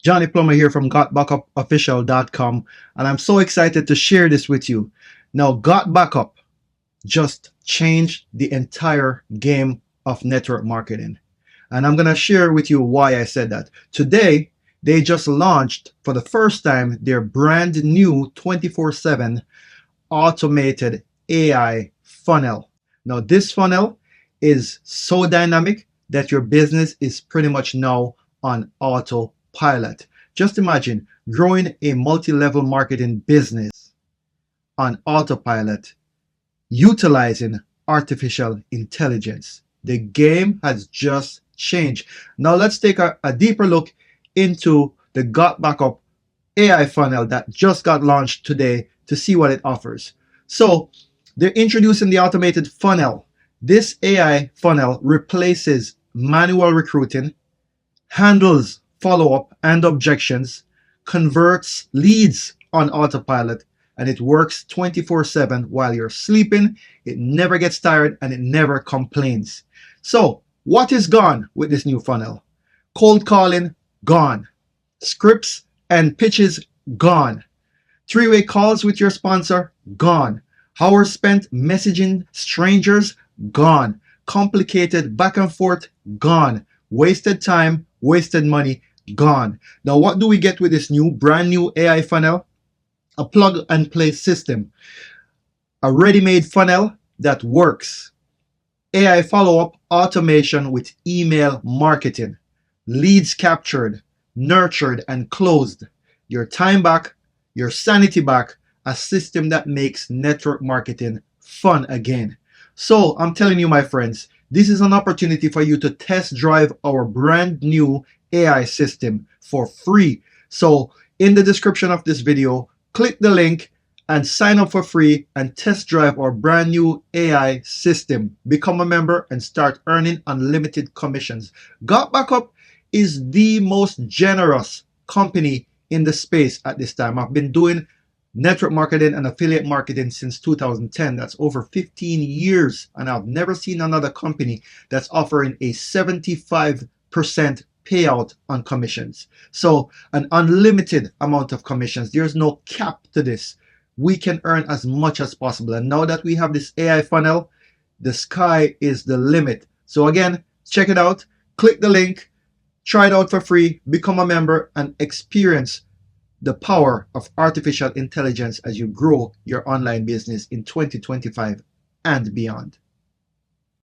Johnny Plummer here from Gotbackupofficial.com, and I'm so excited to share this with you. Now, Gotbackup just changed the entire game of network marketing, and I'm going to share with you why I said that. Today, they just launched for the first time their brand new 24/7 automated AI funnel. Now, this funnel is so dynamic that your business is pretty much now on autopilot. Just imagine growing a multi-level marketing business on autopilot utilizing artificial intelligence. The game has just changed. Now let's take a deeper look into the Gotbackup AI funnel that just got launched today to see what it offers. So they're introducing the automated funnel. This AI funnel replaces manual recruiting, handles follow-up and objections, converts leads on autopilot, and it works 24/7 while you're sleeping. It never gets tired and it never complains. So what is gone with this new funnel? Cold calling, gone. Scripts and pitches, gone. Three-way calls with your sponsor, gone. Hours spent messaging strangers, gone. Complicated back and forth, gone. Wasted time, wasted money, gone. Now, what do we get with this brand new AI funnel? A plug and play system. A ready-made funnel that works. AI follow-up automation with email marketing. Leads captured, nurtured, and closed. Your time back, your sanity back. A system that makes network marketing fun again. So I'm telling you, my friends, this is an opportunity for you to test drive our brand new AI system for free. So in the description of this video, click the link and sign up for free and test drive our brand new AI system. Become a member and start earning unlimited commissions. Gotbackup is the most generous company in the space at this time. I've been doing network marketing and affiliate marketing since 2010. That's over 15 years, and I've never seen another company that's offering a 75% payout on commissions. So an unlimited amount of commissions. There's no cap to this. We can earn as much as possible. And now that we have this AI funnel, the sky is the limit. So again, check it out. Click the link, try it out for free, become a member, and experience the power of artificial intelligence as you grow your online business in 2025 and beyond.